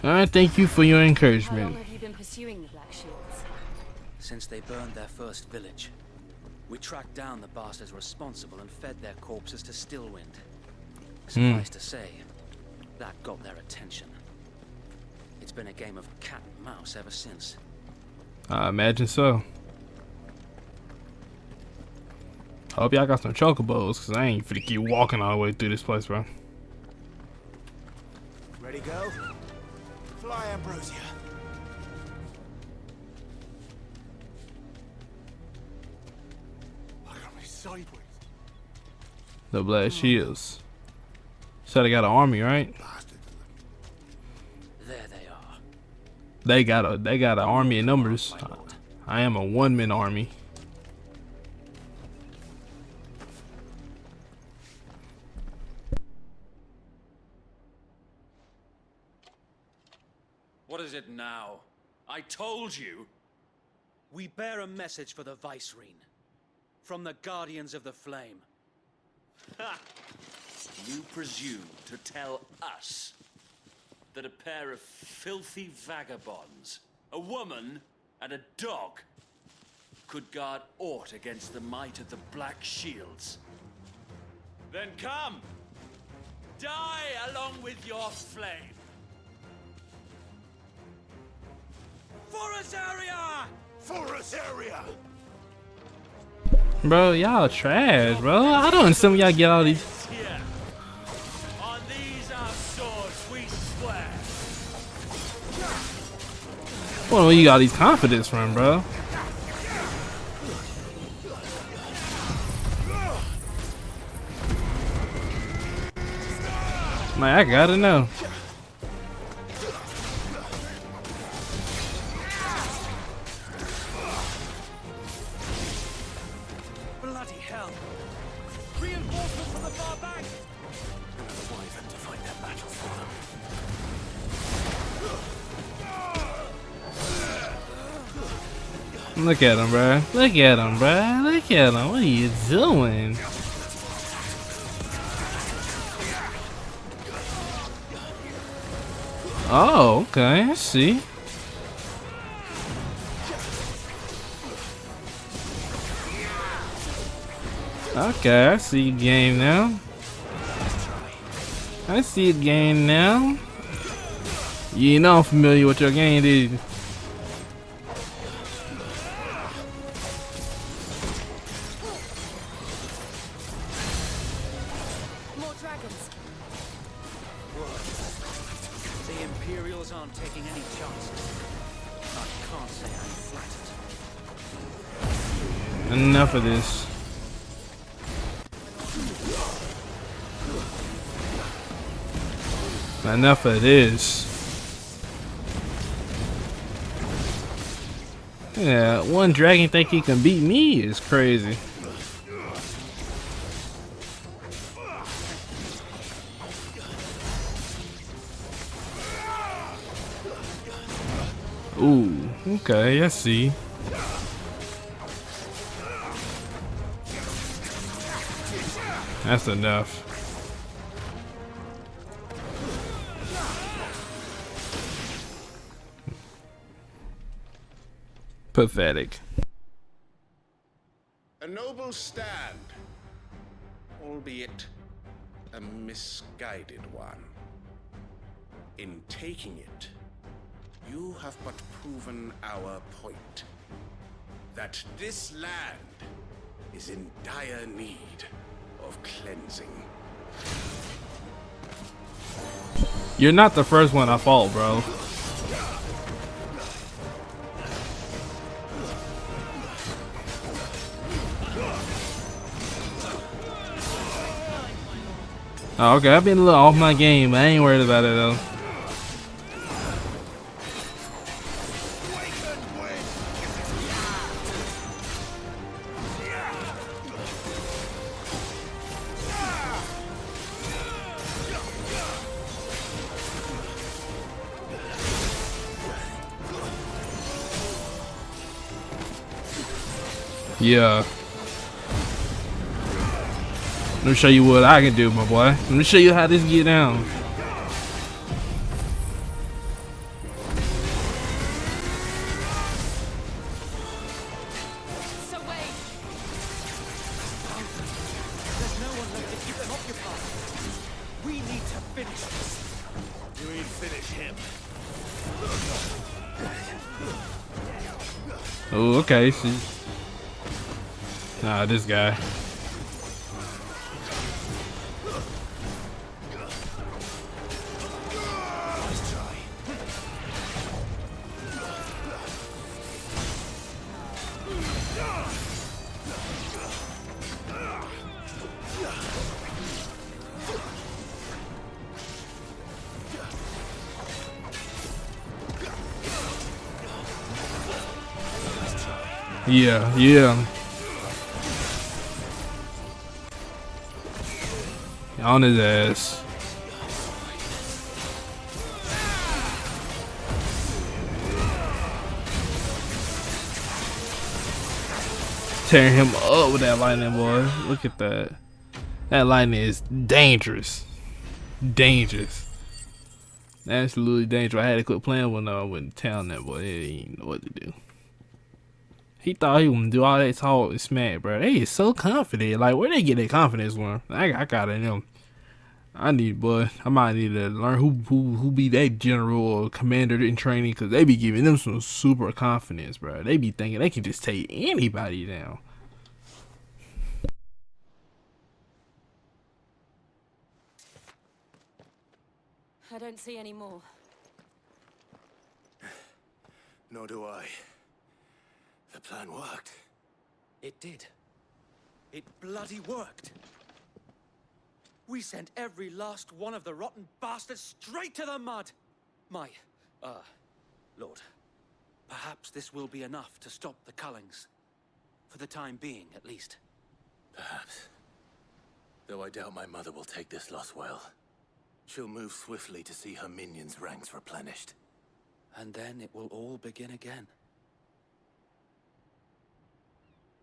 Alright, thank you for your encouragement. How long have you been pursuing the Black Shields? Since they burned their first village, we tracked down the bastards responsible and fed their corpses to Stillwind. Suffice to say, that got their attention. It's been a game of cat and mouse ever since. I imagine so. I hope y'all got some chocobos, cause I ain't finna keep walking all the way through this place, bro. Ready, go? Fly, Ambrosia. Look at me sideways. The Black Shields. So they got an army, right? There they are. They got an army in numbers. I am a one-man army. What is it now? I told you! We bear a message for the Vicereine. From the Guardians of the Flame. Ha! You presume to tell us that a pair of filthy vagabonds, a woman and a dog, could guard aught against the might of the Black Shields? Then come! Die along with your flame! Forest area! Forest area! Bro, y'all trash, bro. I don't understand when y'all get all these. Here. On these our swords we swear. Where you got these confidence from, bro? Man, I gotta know. Bloody hell! Reinforcements from the far back! Another wyvern to fight their battle for them. Look at him, bro. Look at him, bro. Look at him. What are you doing? Oh, okay. I see. Okay, I see your game now. I see your game now. You know I'm familiar with your game, dude. More dragons. The Imperials aren't taking any chances. I can't say I'm flattered. Enough of this. Enough of this. Yeah, one dragon think he can beat me is crazy. Ooh, okay, I see. That's enough. Pathetic. A noble stand, albeit a misguided one. In taking it, you have but proven our point. That this land is in dire need of cleansing. You're not the first one I fought, bro. Oh, okay, I've been a little off my game, but I ain't worried about it though. Yeah. Let me show you what I can do, my boy. Let me show you how this get down. So wait. There's no one left to keep them occupied. We need to finish this. You mean finish him? Oh, okay. See. Nah, this guy. Nice try. Yeah, yeah. On his ass. Tearing him up with that lightning, boy. Look at that. That lightning is dangerous. Dangerous. Absolutely dangerous. I had to quit playing when I went to town. That boy, he didn't know what to do. He thought he was gonna do all that talk and smack, bro. They is so confident. Like, where they get their confidence from? I got it in them. I might need to learn who be that general or commander in training, because they be giving them some super confidence, bro. They be thinking they can just take anybody down. I don't see any more. Nor do I. The plan worked. It did. It bloody worked. We sent every last one of the rotten bastards straight to the mud. My, Lord, perhaps this will be enough to stop the Cullings. For the time being, at least. Perhaps. Though I doubt my mother will take this loss well. She'll move swiftly to see her minions' ranks replenished. And then it will all begin again.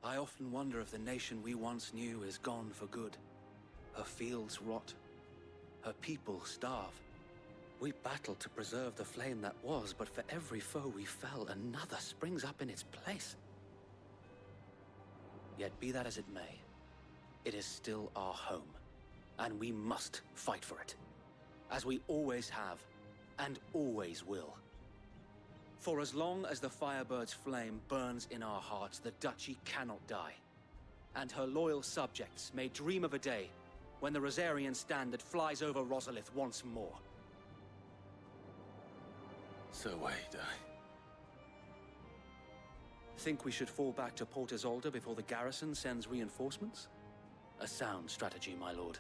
I often wonder if the nation we once knew is gone for good. Her fields rot. Her people starve. We battled to preserve the flame that was, but for every foe we fell, another springs up in its place. Yet be that as it may, it is still our home, and we must fight for it. As we always have, and always will. For as long as the Firebird's flame burns in our hearts, the Duchy cannot die. And her loyal subjects may dream of a day when the Rosarian standard flies over Rosalith once more. So wait, Think we should fall back to Port Isolde before the garrison sends reinforcements? A sound strategy, my lord.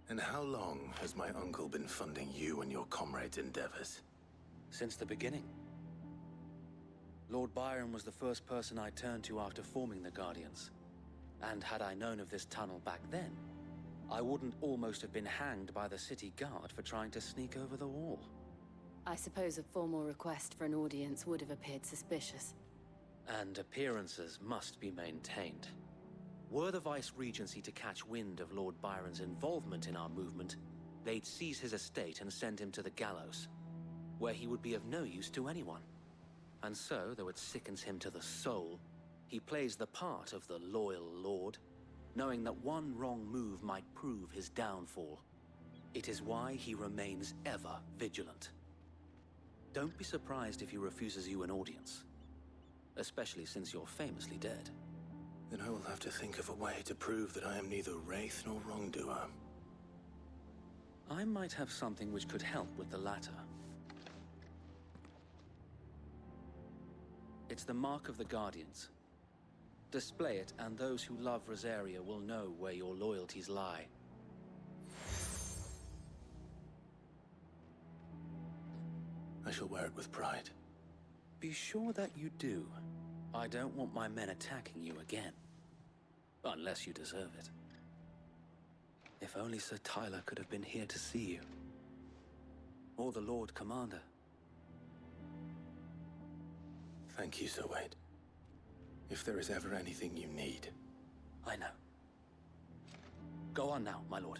And how long has my uncle been funding you and your comrades' endeavors? Since the beginning. Lord Byron was the first person I turned to after forming the Guardians. And had I known of this tunnel back then, I wouldn't almost have been hanged by the city guard for trying to sneak over the wall. I suppose a formal request for an audience would have appeared suspicious. And appearances must be maintained. Were the Vice-Regency to catch wind of Lord Byron's involvement in our movement, they'd seize his estate and send him to the gallows, where he would be of no use to anyone. And so, though it sickens him to the soul, he plays the part of the loyal lord, knowing that one wrong move might prove his downfall. It is why he remains ever vigilant. Don't be surprised if he refuses you an audience, especially since you're famously dead. Then I will have to think of a way to prove that I am neither wraith nor wrongdoer. I might have something which could help with the latter. It's the mark of the Guardians. Display it, and those who love Rosaria will know where your loyalties lie. I shall wear it with pride. Be sure that you do. I don't want my men attacking you again. Unless you deserve it. If only Sir Tyler could have been here to see you. Or the Lord Commander. Thank you, Sir Wade. If there is ever anything you need. I know. Go on now, my lord.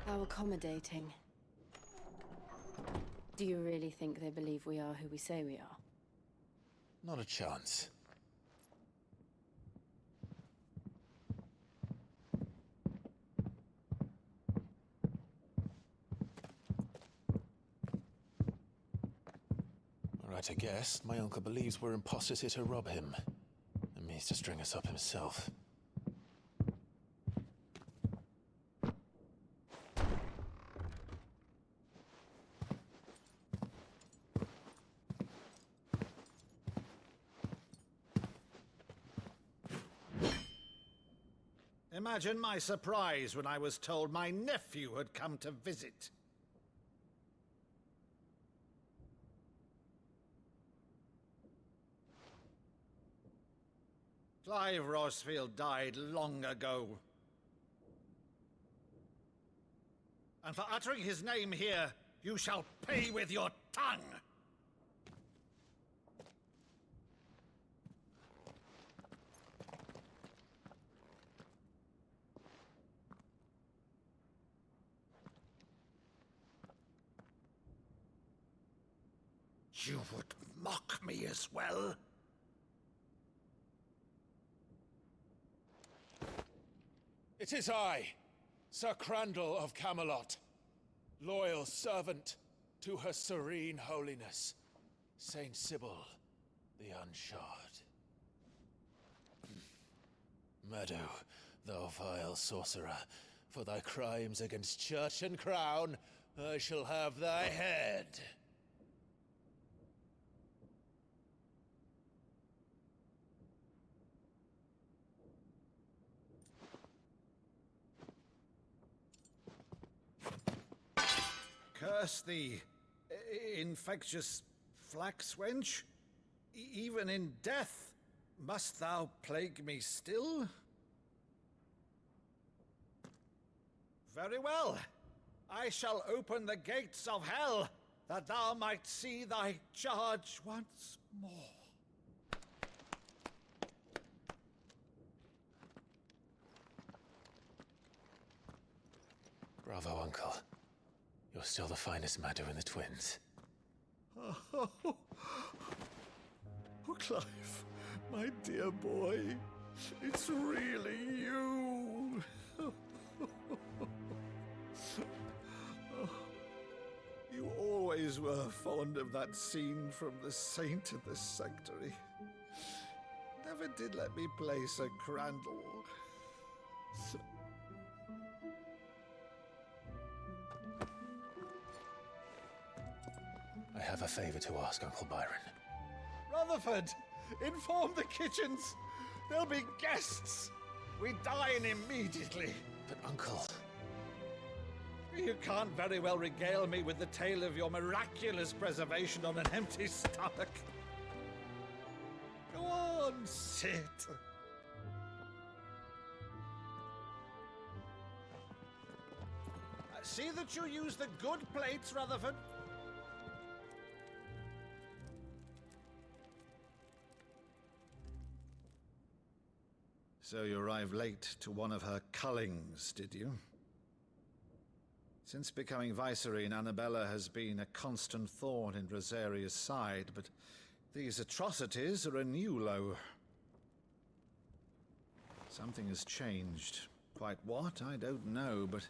How accommodating. Do you really think they believe we are who we say we are? Not a chance. Right, I guess. My uncle believes we're imposters here to rob him. And means to string us up himself. Imagine my surprise when I was told my nephew had come to visit. Clive Rosfield died long ago. And for uttering his name here, you shall pay with your tongue! You would mock me as well? It is I, Sir Crandall of Camelot, loyal servant to Her Serene Holiness, Saint Sybil the Unshod. Meadow, thou vile sorcerer, for thy crimes against church and crown, I shall have thy head. Curse thee, infectious flax wench. Even in death, must thou plague me still? Very well. I shall open the gates of hell, that thou might see thy charge once more. Bravo, Uncle. You're still the finest Meadow in the twins. Oh, Clive, my dear boy, it's really you. You always were fond of that scene from The Saint in the Sanctuary. Never did let me play Sir Crandall. I have a favor to ask, Uncle Byron. Rutherford, inform the kitchens. There'll be guests. We dine immediately. But, Uncle... You can't very well regale me with the tale of your miraculous preservation on an empty stomach. Go on, sit. See that you use the good plates, Rutherford. So you arrived late to one of her cullings, did you? Since becoming Vicereine, Annabella has been a constant thorn in Rosaria's side, but these atrocities are a new low. Something has changed. Quite what, I don't know, but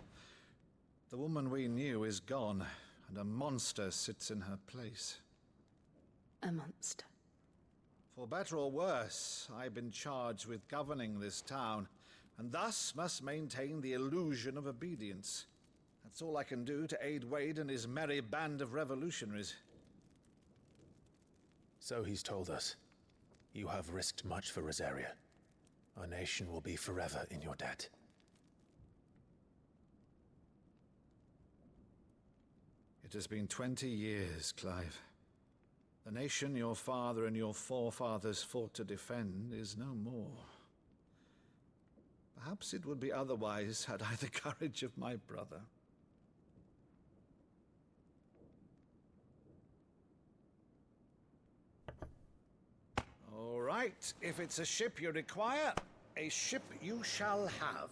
the woman we knew is gone, and a monster sits in her place. A monster. For better or worse, I've been charged with governing this town, and thus must maintain the illusion of obedience. That's all I can do to aid Wade and his merry band of revolutionaries. So he's told us. You have risked much for Rosaria. Our nation will be forever in your debt. It has been 20 years, Clive. The nation your father and your forefathers fought to defend is no more. Perhaps it would be otherwise had I the courage of my brother. All right, if it's a ship you require, a ship you shall have.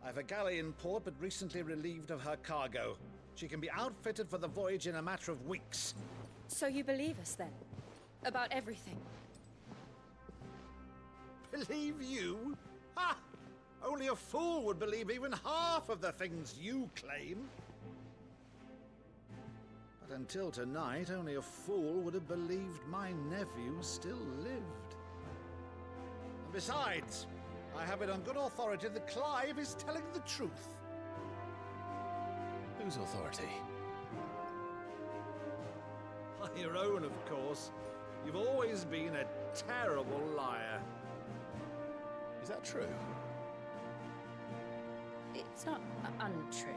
I've a galley in port, but recently relieved of her cargo. She can be outfitted for the voyage in a matter of weeks. So you believe us then? About everything? Believe you? Ha! Only a fool would believe even half of the things you claim. But until tonight, only a fool would have believed my nephew still lived. And besides, I have it on good authority that Clive is telling the truth. Whose authority? Your own, of course. You've always been a terrible liar. Is that true? It's not untrue.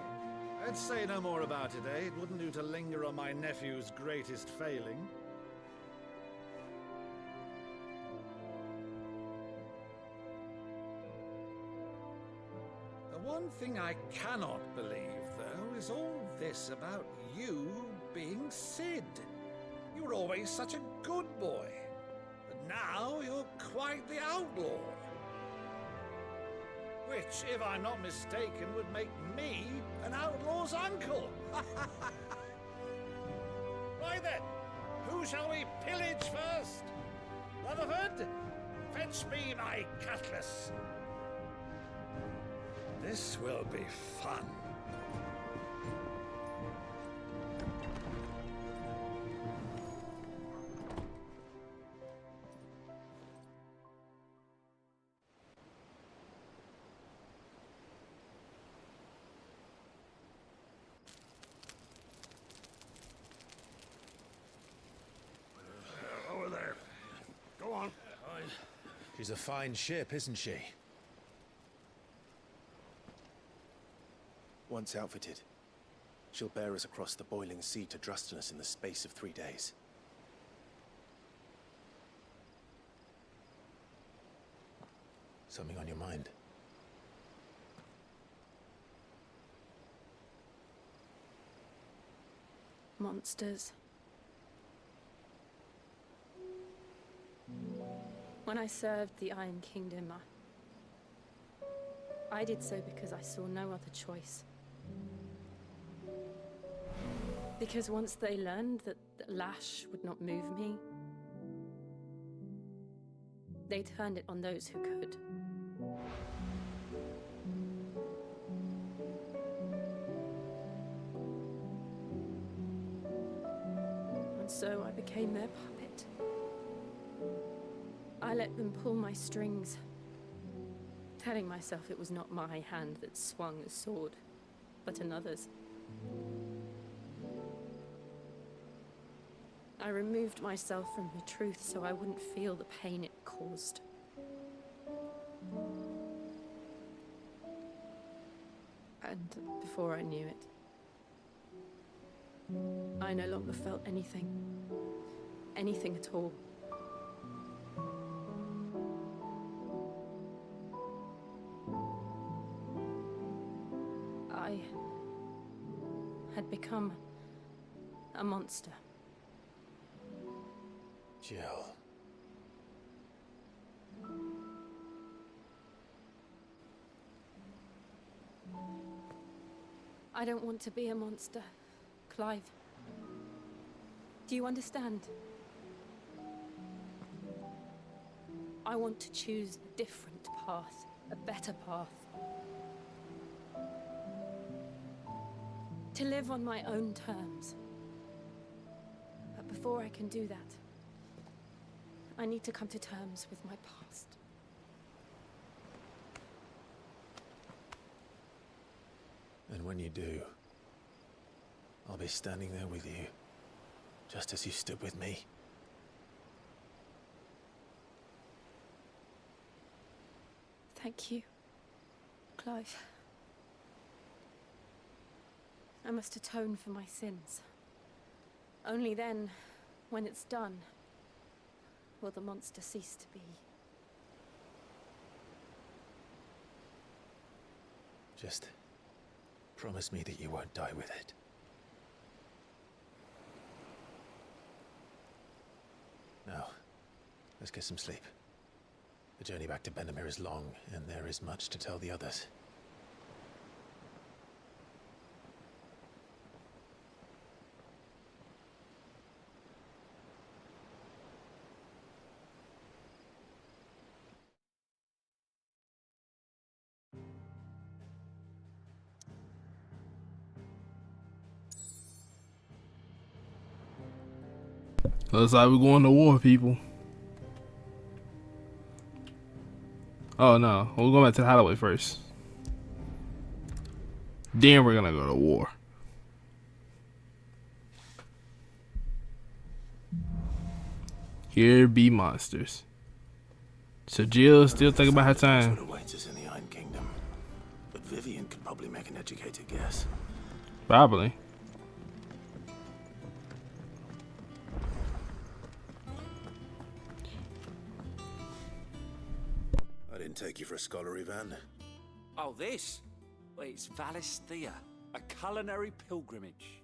Let's say no more about it, eh? It wouldn't do to linger on my nephew's greatest failing. The one thing I cannot believe, though, is all this about you being Sid. You were always such a good boy, but now you're quite the outlaw. Which, if I'm not mistaken, would make me an outlaw's uncle. Right then, who shall we pillage first? Rutherford, fetch me my cutlass. This will be fun. Over there. Go on. She's a fine ship, isn't she? Once outfitted, she'll bear us across the boiling sea to Drustinus in the space of 3 days. Something on your mind? Monsters. When I served the Iron Kingdom, I did so because I saw no other choice. Because once they learned that the lash would not move me, they turned it on those who could. And so I became their puppet. I let them pull my strings, telling myself it was not my hand that swung a sword, but another's. I removed myself from the truth so I wouldn't feel the pain it caused. And before I knew it, I no longer felt anything. Anything at all. I had become a monster. Jill. I don't want to be a monster, Clive. Do you understand? I want to choose a different path. a better path. To live on my own terms. But before I can do that, I need to come to terms with my past. And when you do, I'll be standing there with you, just as you stood with me. Thank you, Clive. I must atone for my sins. Only then, when it's done, will the monster cease to be. Just promise me that you won't die with it. Now, let's get some sleep. The journey back to Benamir is long, and there is much to tell the others. Looks like we're going to war, people. Oh no, we're going back to the hideaway first. Then we're gonna go to war. Here be monsters. So Jill's still thinking about her time. What awaits us in the Iron Kingdom? But Vivian could probably make an educated guess. Probably. I didn't take you for a scholar, Ivan. Oh, this? Well, it's Valisthea, a culinary pilgrimage.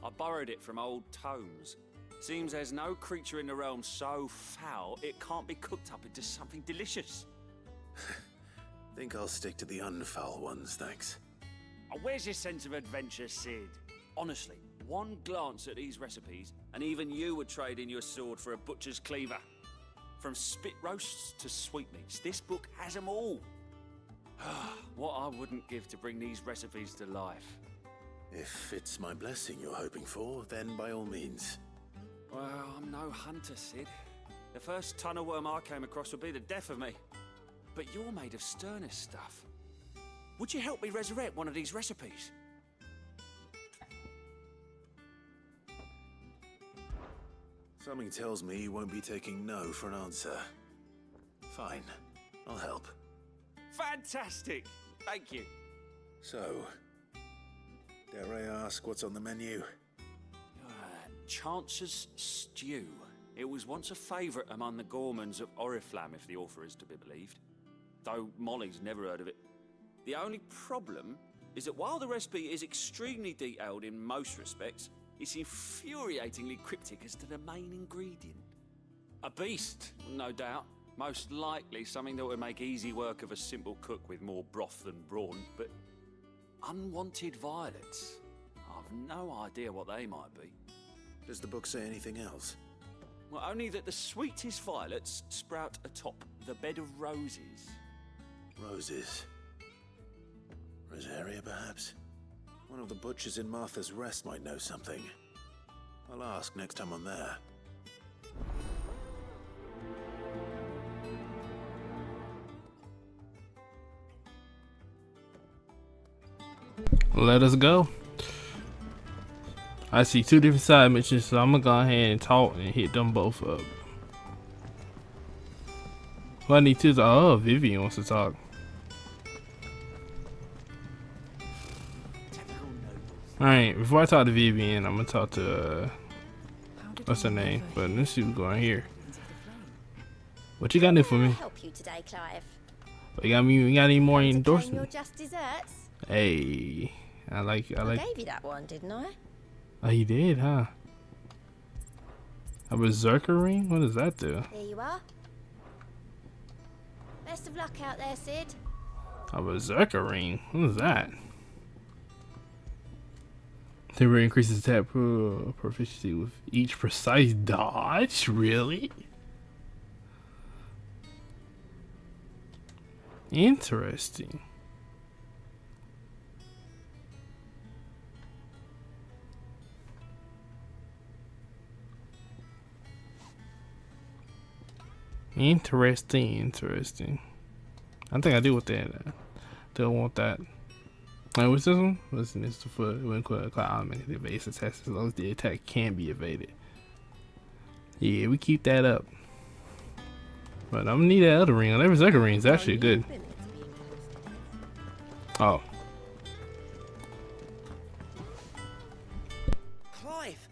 I borrowed it from old tomes. Seems there's no creature in the realm so foul it can't be cooked up into something delicious. Think I'll stick to the unfoul ones, thanks. Oh, where's your sense of adventure, Sid? Honestly, one glance at these recipes, and even you would trade in your sword for a butcher's cleaver. From spit roasts to sweetmeats, this book has them all. What I wouldn't give to bring these recipes to life. If it's my blessing you're hoping for, then by all means. Well, I'm no hunter, Sid. The first tunnel worm I came across would be the death of me. But you're made of sterner stuff. Would you help me resurrect one of these recipes? Something tells me you won't be taking no for an answer. Fine, I'll help. Fantastic! Thank you. So, dare I ask what's on the menu? Chance's Stew. It was once a favourite among the gourmands of Oriflamme, if the author is to be believed. Though Molly's never heard of it. The only problem is that while the recipe is extremely detailed in most respects, it's infuriatingly cryptic as to the main ingredient. A beast, no doubt. Most likely something that would make easy work of a simple cook with more broth than brawn, but unwanted violets. I've no idea what they might be. Does the book say anything else? Well, only that the sweetest violets sprout atop the bed of roses. Roses. Rosaria, perhaps? One of the butchers in Martha's Rest might know something. I'll ask next time I'm there. Let us go. I see two different side missions, so I'm gonna go ahead and talk and hit them both up. What I need to is, oh, Vivian wants to talk. Alright, before I talk to Vivian, I'm gonna talk to, what's her name? But let's see what's going here. What you got to do for me? Help you today, Clive. You got any more Your endorsements? just desserts. Hey, I like. I gave you that one, didn't I? Oh, you did, huh? A berserker ring? What does that do? Here you are. Best of luck out there, Sid. A berserker ring? What is that? Temporary increases attack proficiency with each precise dodge? Really? Interesting. Interesting. I think I do with that. Don't want that. Wait, what's this one? Listen, it's the foot. When Clive automatically evades attacks as long as the attack can be evaded. Yeah, we keep that up. But I'm gonna need that other ring. That second ring is actually good. Oh. Clive!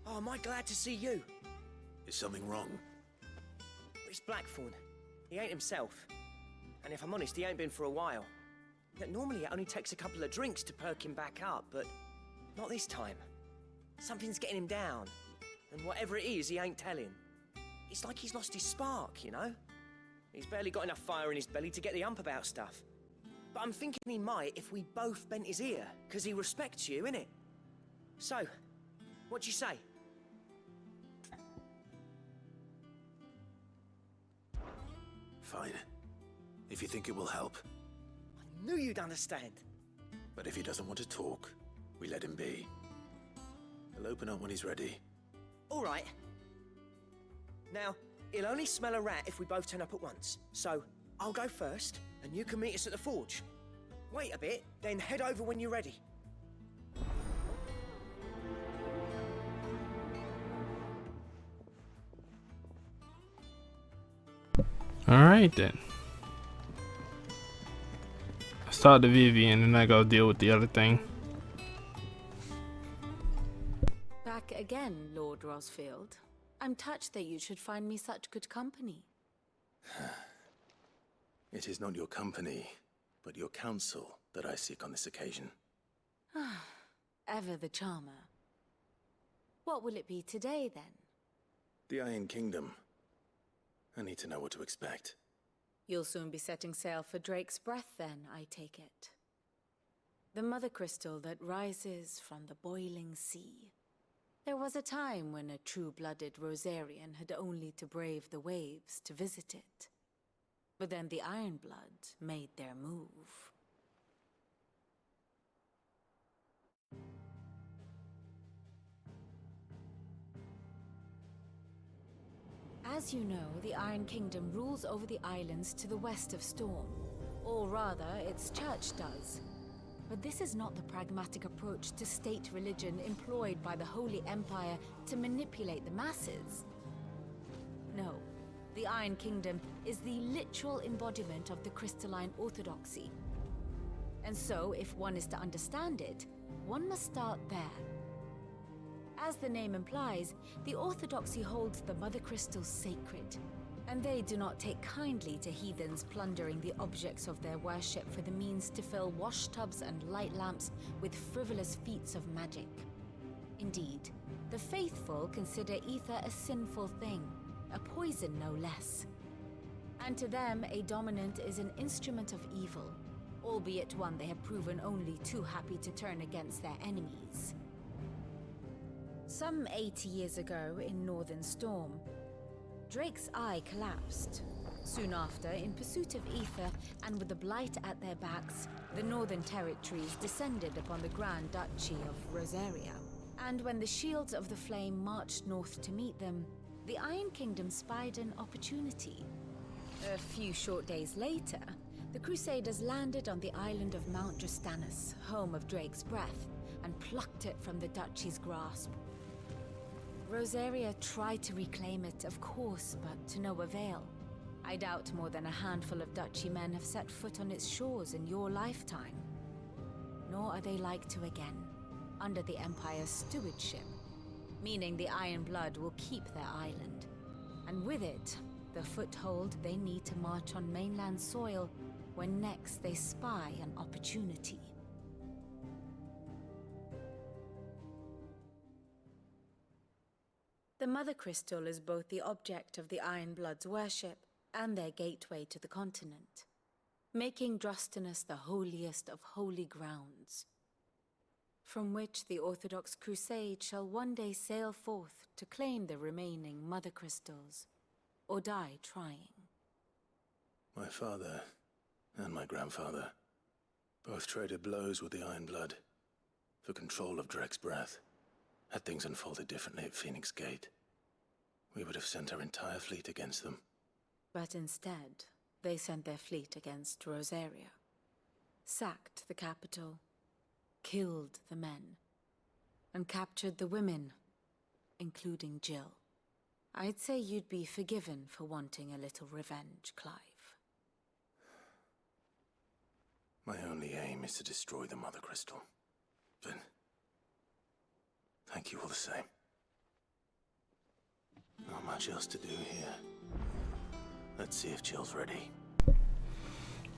Oh, am I glad to see you? Is something wrong? It's Blackthorn. He ain't himself. And if I'm honest, he ain't been for a while. Yet normally it only takes a couple of drinks to perk him back up, but not this time. Something's getting him down. And whatever it is, he ain't telling. It's like he's lost his spark, you know? He's barely got enough fire in his belly to get the ump about stuff. But I'm thinking he might if we both bent his ear, because he respects you, innit? So, what do you say? Fine. If you think it will help. I knew you'd understand. But if he doesn't want to talk, we let him be. He'll open up when he's ready. All right. Now, he'll only smell a rat if we both turn up at once. So, I'll go first, and you can meet us at the forge. Wait a bit, then head over when you're ready. Alright then. Let's talk to Vivian and I go deal with the other thing. Back again, Lord Rosfield. I'm touched that you should find me such good company. It is not your company, but your counsel that I seek on this occasion. Ever the charmer. What will it be today, then? The Iron Kingdom. I need to know what to expect. You'll soon be setting sail for Drake's Breath, then, I take it. The mother crystal that rises from the boiling sea. There was a time when a true-blooded Rosarian had only to brave the waves to visit it. But then the Ironblood made their move. As you know, the Iron Kingdom rules over the islands to the west of Storm. Or rather, its church does. But this is not the pragmatic approach to state religion employed by the Holy Empire to manipulate the masses. No, the Iron Kingdom is the literal embodiment of the crystalline orthodoxy. And so, if one is to understand it, one must start there. As the name implies, the orthodoxy holds the mother crystals sacred, and they do not take kindly to heathens plundering the objects of their worship for the means to fill washtubs and light lamps with frivolous feats of magic. Indeed, the faithful consider ether a sinful thing, a poison no less. And to them, a dominant is an instrument of evil, albeit one they have proven only too happy to turn against their enemies. Some 80 years ago in Northern Storm, Drake's eye collapsed. Soon after, in pursuit of ether and with the blight at their backs, the Northern Territories descended upon the Grand Duchy of Rosaria. And when the Shields of the Flame marched north to meet them, the Iron Kingdom spied an opportunity. A few short days later, the Crusaders landed on the island of Mount Drastanus, home of Drake's Breath, and plucked it from the Duchy's grasp. Rosaria tried to reclaim it, of course, but to no avail. I doubt more than a handful of Duchy men have set foot on its shores in your lifetime. Nor are they like to again, under the Empire's stewardship, meaning the Iron Blood will keep their island. And with it, the foothold they need to march on mainland soil when next they spy an opportunity. The Mother Crystal is both the object of the Iron Blood's worship and their gateway to the continent, making Drastanus the holiest of holy grounds, from which the Orthodox Crusade shall one day sail forth to claim the remaining Mother Crystals, or die trying. My father and my grandfather. Both traded blows with the Iron Blood for control of Drek's breath. Had things unfolded differently at Phoenix Gate, we would have sent our entire fleet against them. But instead, they sent their fleet against Rosaria, sacked the capital, killed the men, and captured the women, including Jill. I'd say you'd be forgiven for wanting a little revenge, Clive. My only aim is to destroy the Mother Crystal. But thank you all the same. Not much else to do here. Let's see if Jill's ready.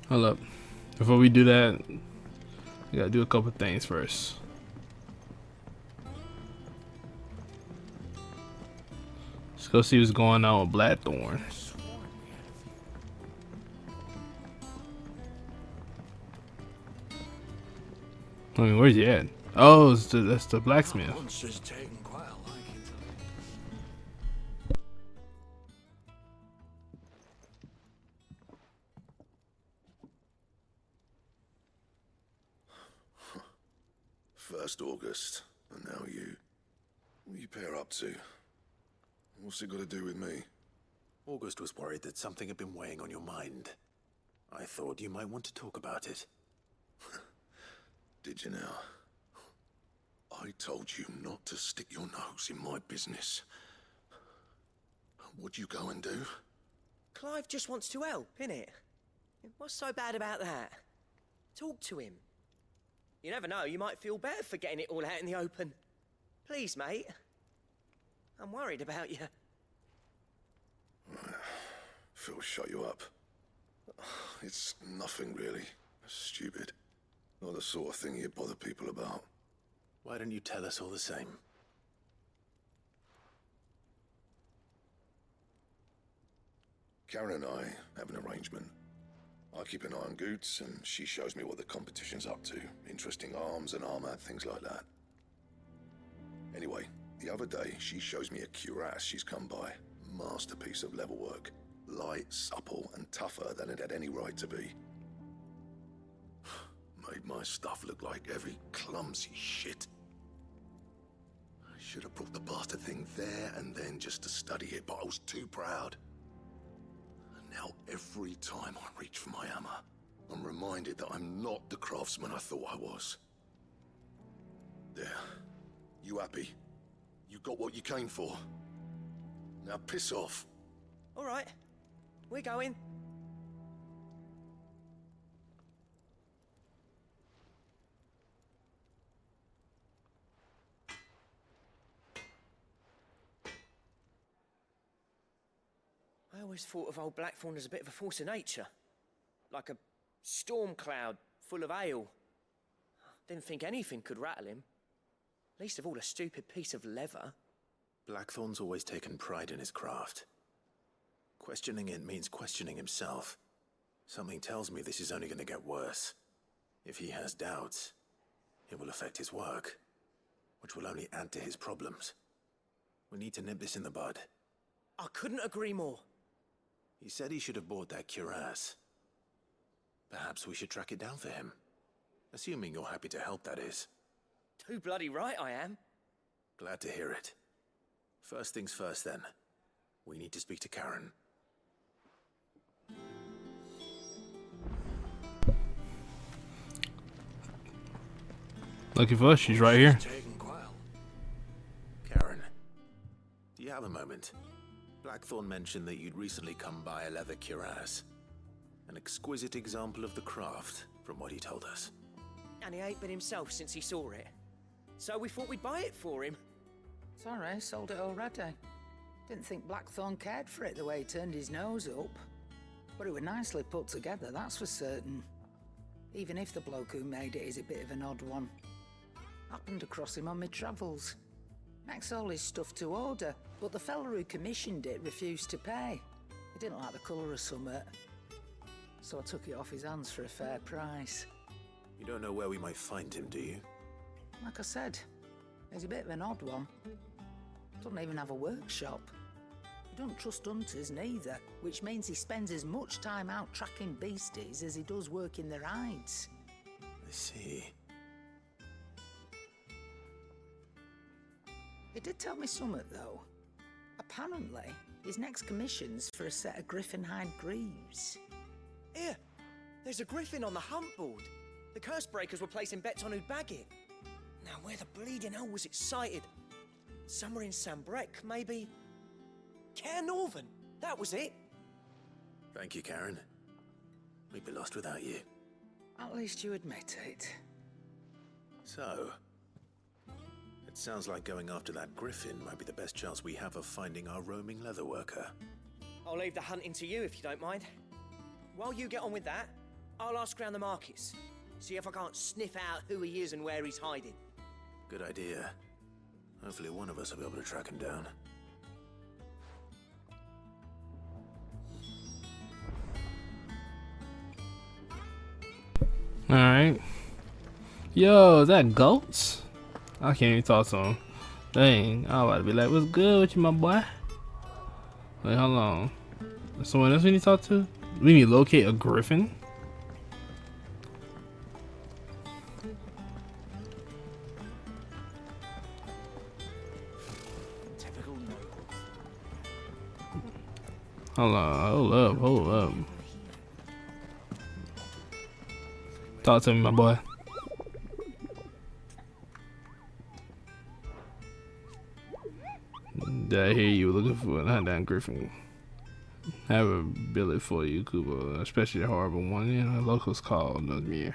Hold up. Before we do that, we gotta do a couple things first. Let's go see what's going on with Blackthorn. I mean, where's he at? Oh, that's the blacksmith. First August, and now you. What are you pair up to? What's it got to do with me? August was worried that something had been weighing on your mind. I thought you might want to talk about it. Did you now? I told you not to stick your nose in my business. What'd you go and do? Clive just wants to help, innit? What's so bad about that? Talk to him. You never know, you might feel better for getting it all out in the open. Please, mate. I'm worried about you. Phil shut you up. It's nothing really. Stupid. Not the sort of thing you bother people about. Why don't you tell us all the same? Karen and I have an arrangement. I keep an eye on Goots, and she shows me what the competition's up to. Interesting arms and armor, things like that. Anyway, the other day, she shows me a cuirass she's come by. Masterpiece of level work. Light, supple, and tougher than it had any right to be. Made my stuff look like heavy, clumsy shit. I should have brought the bastard thing there and then just to study it, but I was too proud. And now every time I reach for my hammer, I'm reminded that I'm not the craftsman I thought I was. There. You happy? You got what you came for. Now piss off. All right. We're going. I always thought of old Blackthorn as a bit of a force of nature. Like a storm cloud full of hail. Didn't think anything could rattle him. Least of all a stupid piece of leather. Blackthorn's always taken pride in his craft. Questioning it means questioning himself. Something tells me this is only going to get worse. If he has doubts, it will affect his work, which will only add to his problems. We need to nip this in the bud. I couldn't agree more. He said he should have bought that cuirass. Perhaps we should track it down for him. Assuming you're happy to help, that is. Too bloody right I am. Glad to hear it. First things first, then. We need to speak to Karen. Lucky for us, she's right here. Karen, do you have a moment? Blackthorn mentioned that you'd recently come by a leather cuirass. An exquisite example of the craft, from what he told us. And he ain't been himself since he saw it. So we thought we'd buy it for him. Sorry, sold it already. Didn't think Blackthorn cared for it the way he turned his nose up. But it was nicely put together, that's for certain. Even if the bloke who made it is a bit of an odd one. Happened across him on my travels. Makes all his stuff to order, but the fella who commissioned it refused to pay. He didn't like the colour of summit. So I took it off his hands for a fair price. You don't know where we might find him, do you? Like I said, he's a bit of an odd one. Doesn't even have a workshop. He don't trust hunters neither, which means he spends as much time out tracking beasties as he does working their hides. I see. He did tell me something, though. Apparently, his next commission's for a set of griffin hide greaves. Here, there's a griffin on the hunt board. The curse breakers were placing bets on who'd bag it. Now, where the bleeding hell was it sighted? Somewhere in Sambrec, maybe? Care Northern, that was it. Thank you, Karen. We'd be lost without you. At least you admit it. So, it sounds like going after that griffin might be the best chance we have of finding our roaming leatherworker. I'll leave the hunting to you if you don't mind. While you get on with that, I'll ask around the markets. See if I can't sniff out who he is and where he's hiding. Good idea. Hopefully one of us will be able to track him down. Alright. Yo, is that goats? I can't even talk to him. Dang, I was about to be like, what's good with you, my boy? Wait, hold on. There's someone else we need to talk to? We need to locate a griffin? Hold on, hold up. Talk to me, my boy. Did I hear you were looking for a hunt down griffin? I have a billet for you, Kubo, especially a horrible one. You know, locals call Nuzmir.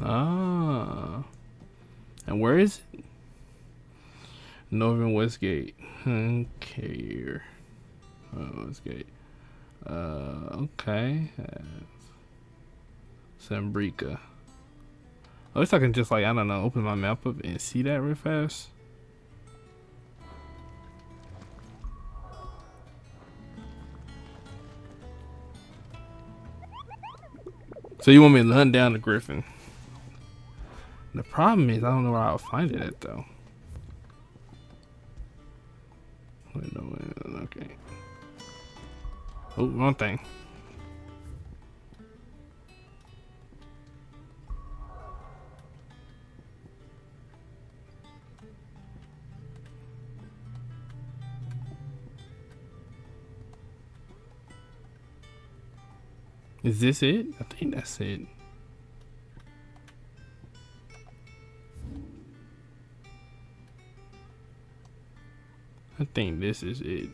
Ah. And where is it? Northern Westgate. Okay. Westgate. Okay. Sambrica. At least I can just, like, I don't know, open my map up and see that real fast. So you want me to hunt down the griffin? The problem is I don't know where I'll find it at, though. Wait, no, wait, okay. Oh, wrong thing. Is this it? I think that's it. I think this is it.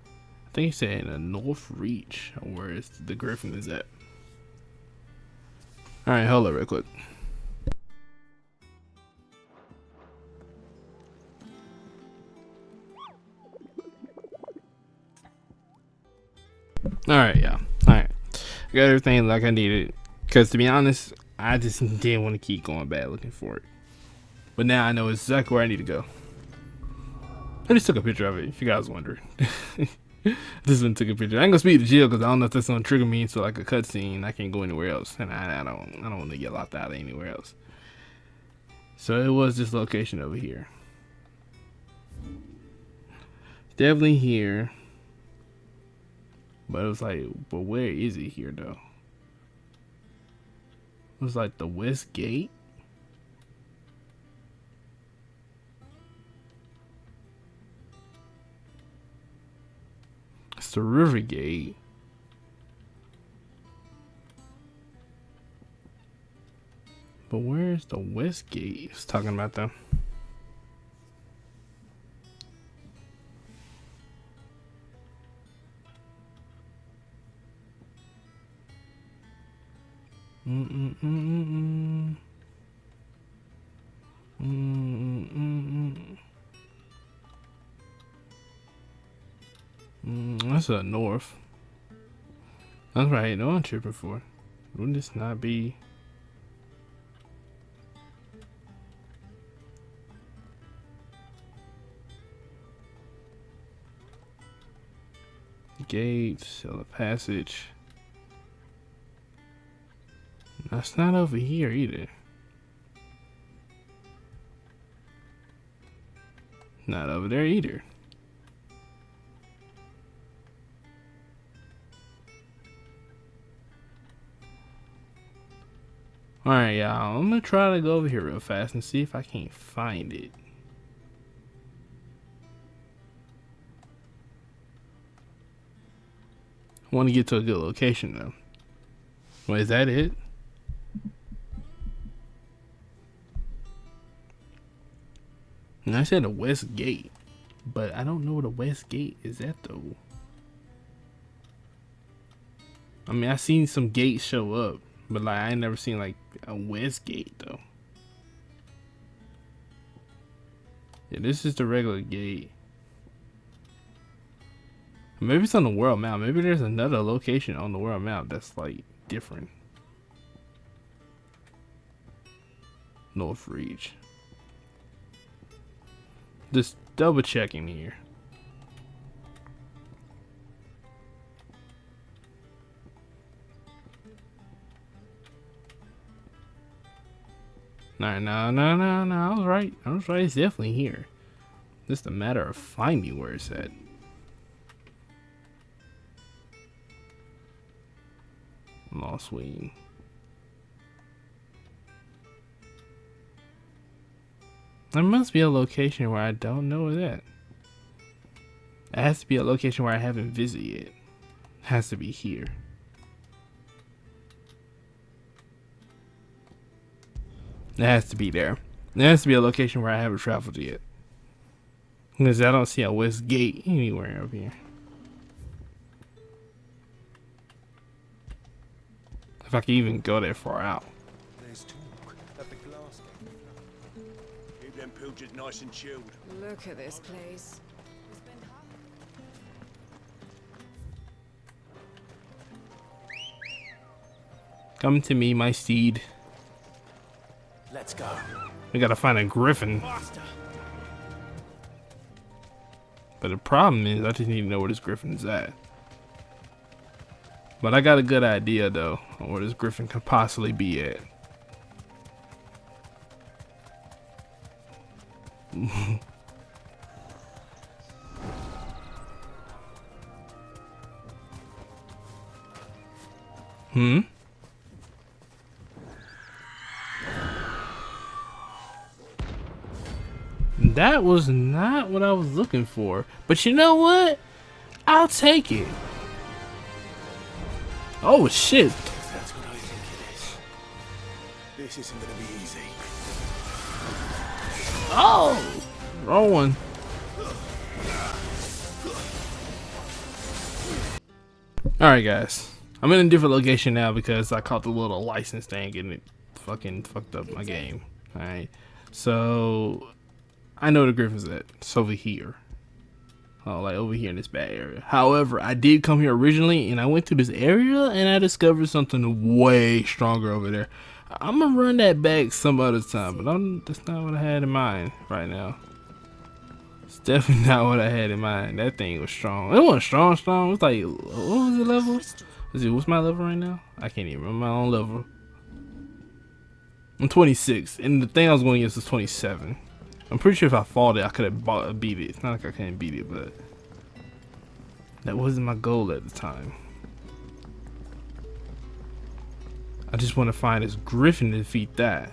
I think he said in the North Reach, where is the griffin is at. Alright, hold up real quick. Alright, yeah. Alright. I got everything like I needed. Because to be honest, I just didn't want to keep going back looking for it. But now I know exactly where I need to go. I just took a picture of it, if you guys wondering. This one took a picture. I ain't gonna speak to Jill because I don't know if that's gonna trigger me into like a cutscene. I can't go anywhere else, and I don't want to get locked out of anywhere else. So it was this location over here. Definitely here. But it was like, but where is it here though? It was like the West Gate. It's the River Gate. But where's the West Gate? It's talking about them. That's a north. That's right. No one tripping for. Wouldn't this not be? Gate, cellar passage. That's not over here either. Not over there either. Alright, y'all. I'm gonna try to go over here real fast and see if I can't find it. I want to get to a good location though. Wait, is that it? And I said the west gate, but I don't know where the west gate is at though. I mean, I seen some gates show up, but like I ain't never seen like a west gate though. Yeah, this is the regular gate. Maybe it's on the world map. Maybe there's another location on the world map that's like different. North Reach. Just double checking here. No, I was right. It's definitely here. Just a matter of finding where it's at. Lost Wing. There must be a location where I don't know where that. It has to be a location where I haven't visited yet. It has to be here. It has to be there. There has to be a location where I haven't traveled yet. Because I don't see a west gate anywhere up here. If I can even go that far out. There's talk that the glass gate. Keep them pilgers nice and chilled. Look at this place. Come to me, my steed. Let's go. We gotta find a griffin. Faster. But the problem is, I just need to know where this griffin's at. But I got a good idea though on where this griffin could possibly be at. That was not what I was looking for. But you know what? I'll take it. Oh shit. That's what I think it is. This isn't gonna be easy. Oh! Wrong one. Alright guys. I'm in a different location now because I caught the little license thing and it fucking fucked up my game. Alright. So I know the griffin's at. It's over here. Oh, like over here in this bad area. However, I did come here originally and I went through this area and I discovered something way stronger over there. I'm gonna run that back some other time, but that's not what I had in mind right now. It's definitely not what I had in mind. That thing was strong. It wasn't strong. It was like, what was the level? Let's see, what's my level right now? I can't even remember my own level. I'm 26, and the thing I was going against was 27. I'm pretty sure if I fought it, I could have beat it. It's not like I couldn't beat it, but that wasn't my goal at the time. I just want to find this griffin to defeat that.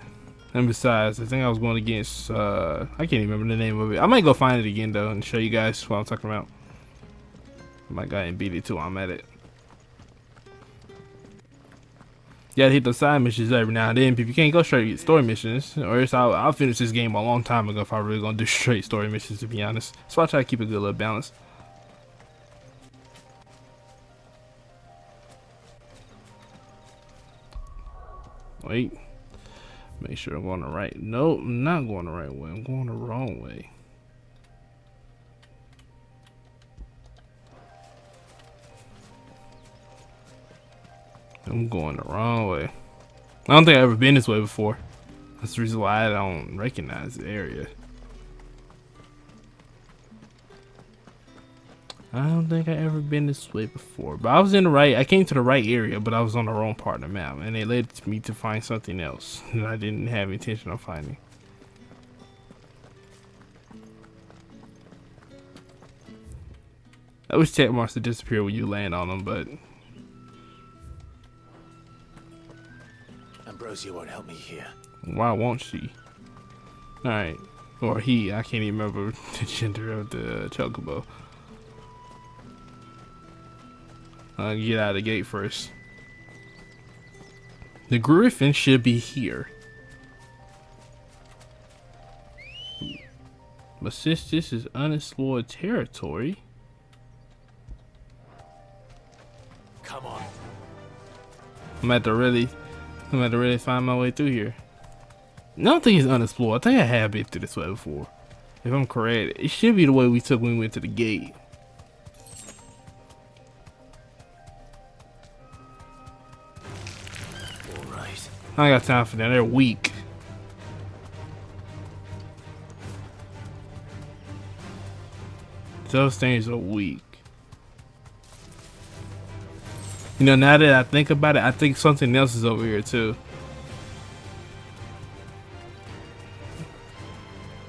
And besides, I think I was going against, I can't even remember the name of it. I might go find it again, though, and show you guys what I'm talking about. I might go ahead and beat it, too, while I'm at it. You gotta hit those side missions every now and then. If you can't go straight to story missions, or else I'll finish this game a long time ago if I really gonna do straight story missions, to be honest. So I try to keep a good little balance. Wait. Make sure I'm going the right. Nope, I'm not going the right way. I'm going the wrong way. I'm going the wrong way. I don't think I've ever been this way before. That's the reason why I don't recognize the area. I don't think I ever been this way before, but I was in the right. I came to the right area, but I was on the wrong part of the map, and it led me to find something else that I didn't have intention of finding. I wish check marks would disappear when you land on them, but Ambrosia won't help me here. why won't she? All right, or he. I can't even remember the gender of the chocobo. Get out of the gate first. The griffin should be here. But since this is unexplored territory, come on. I'm at to really find my way through here. I don't think it's unexplored. I think I have been through this way before. If I'm correct, it should be the way we took when we went to the gate. I ain't got time for that. They're weak. Those things are weak. You know, now that I think about it, I think something else is over here too.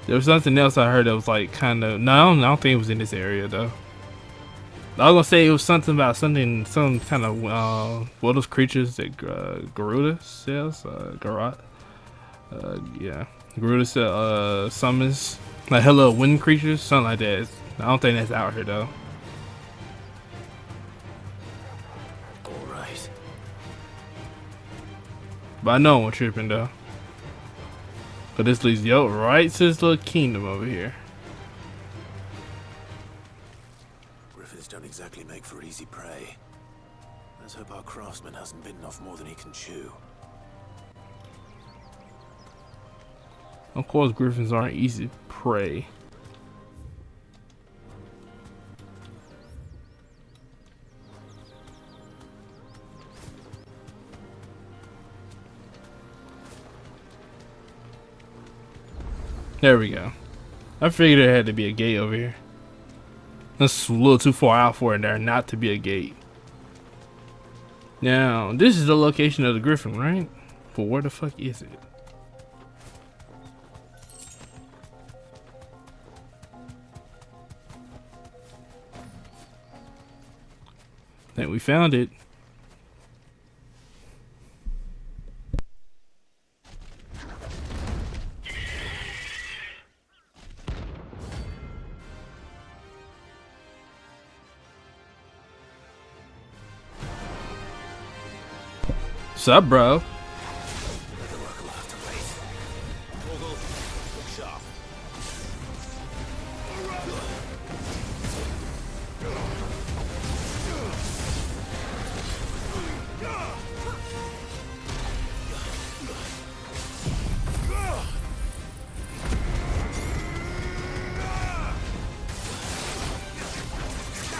There was something else I heard that was like kind of. No, I don't think it was in this area though. I was gonna say it was something about some kind of what those creatures that Garuda sells, yeah, Garuda summons like hello wind creatures, something like that. I don't think that's out here though. All right. But I know I'm tripping though. But this leads yo right to this little kingdom over here. Don't exactly make for easy prey. Let's hope our craftsman hasn't bitten off more than he can chew. Of course, griffins aren't easy prey. There we go. I figured there had to be a gate over here. That's a little too far out for it there not to be a gate. Now, this is the location of the griffin, right? But where the fuck is it? I think we found it. What's up, bro?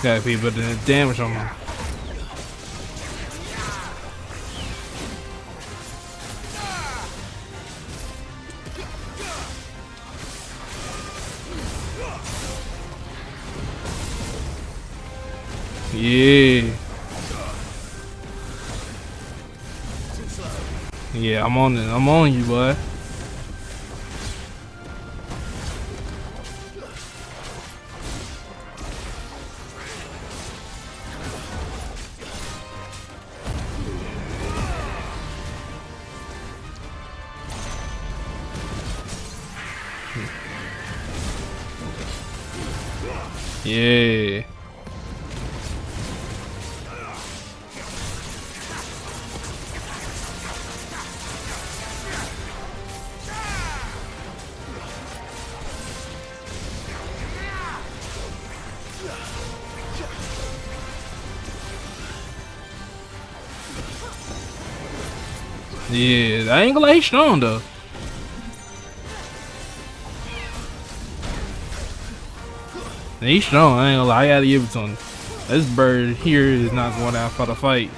Gotta be putting the damage on him. Yeah. Yeah, I'm on it. I'm on you, bud. Yeah. Yeah, I ain't gonna lie, he's strong though. He's strong, I ain't gonna lie, I gotta give it to him. This bird here is not going out for the fight.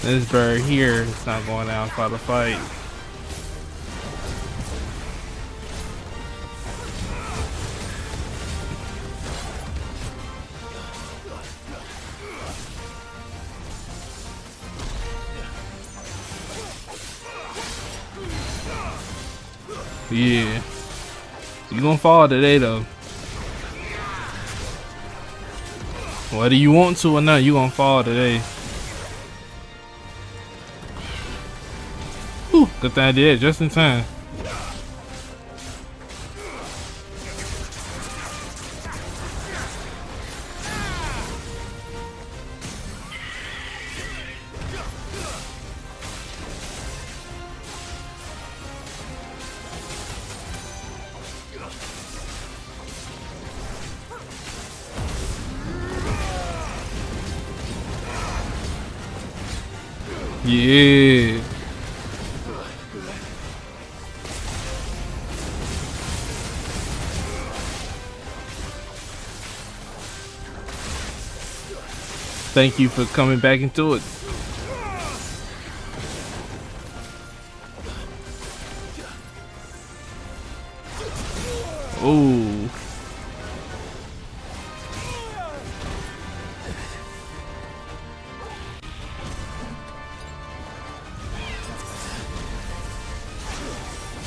This bird here is not going out for the fight. Yeah. You gonna fall today though. Whether you want to or not, you gonna fall today. Whew, good thing I did just in time. Yeah. Thank you for coming back into it. Oh.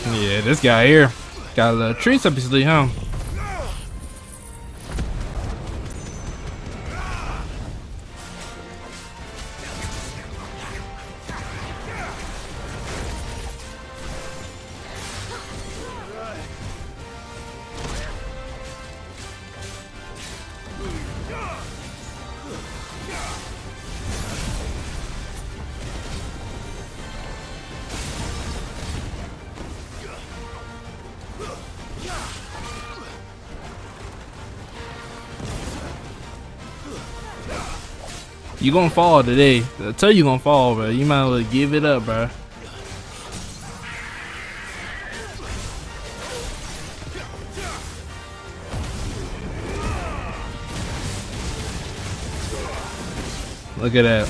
Yeah, this guy here got a little treats up his sleeve, huh? You gonna fall today. I tell you gonna fall, bro. You might as well give it up, bro. Look at that.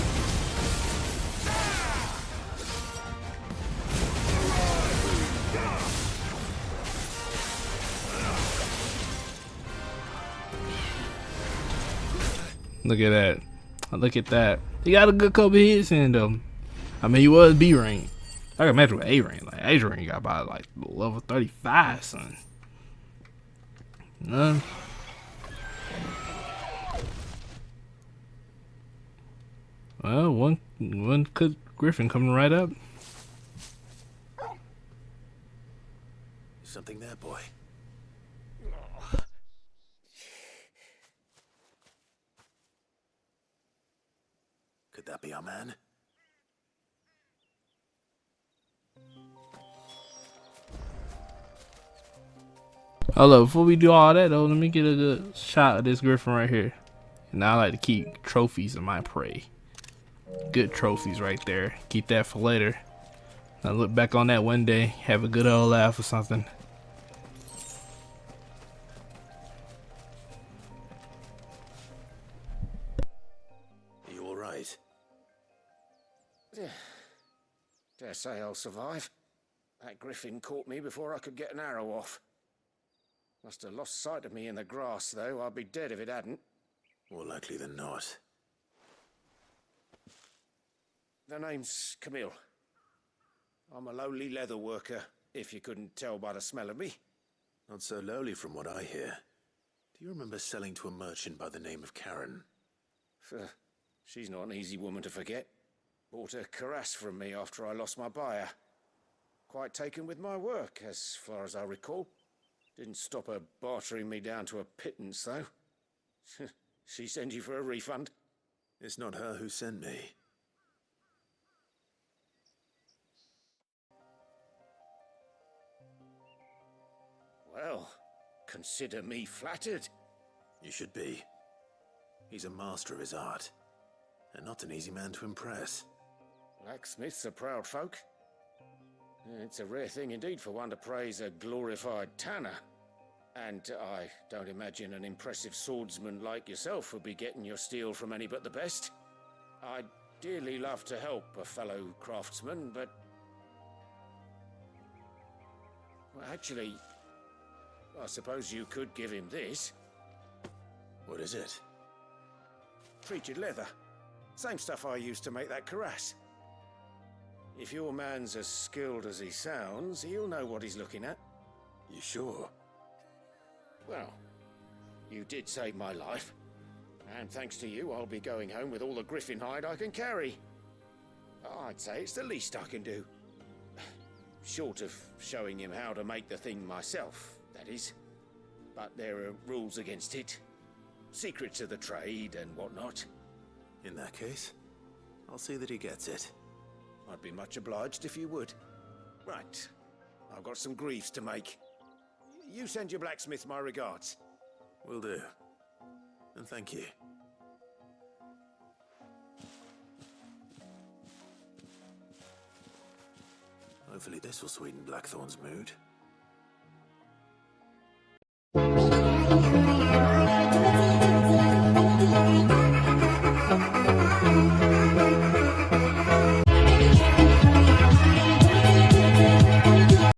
Look at that. Look at that. He got a good couple hits in though. I mean, he was B rank. I can imagine with A rank. Like A rank got by like level 35, son. No. Well, one good Griffin coming right up. Something there, boy. Could that be our man? Hello, before we do all that though, let me get a good shot of this Griffin right here. And I like to keep trophies of my prey. Good trophies right there. Keep that for later. I'll look back on that one day, have a good old laugh or something. Are you alright? Dare say I'll survive. That griffin caught me before I could get an arrow off. Must have lost sight of me in the grass, though. I'd be dead if it hadn't. More likely than not. The name's Camille. I'm a lowly leather worker, if you couldn't tell by the smell of me. Not so lowly from what I hear. Do you remember selling to a merchant by the name of Karen? She's not an easy woman to forget. Bought a cuirass from me after I lost my buyer. Quite taken with my work, as far as I recall. Didn't stop her bartering me down to a pittance, though. She send you for a refund? It's not her who sent me. Well, consider me flattered. You should be. He's a master of his art, and not an easy man to impress. Blacksmiths are proud folk. It's a rare thing indeed for one to praise a glorified tanner. And I don't imagine an impressive swordsman like yourself would be getting your steel from any but the best. I'd dearly love to help a fellow craftsman, but... well, actually, I suppose you could give him this. What is it? Treated leather. Same stuff I used to make that cuirass. If your man's as skilled as he sounds, he'll know what he's looking at. You sure? Well, you did save my life. And thanks to you, I'll be going home with all the griffin hide I can carry. I'd say it's the least I can do. Short of showing him how to make the thing myself, that is. But there are rules against it. Secrets of the trade and whatnot. In that case, I'll see that he gets it. I'd be much obliged if you would. Right. I've got some greaves to make. You send your blacksmith my regards. Will do. And thank you. Hopefully this will sweeten Blackthorn's mood.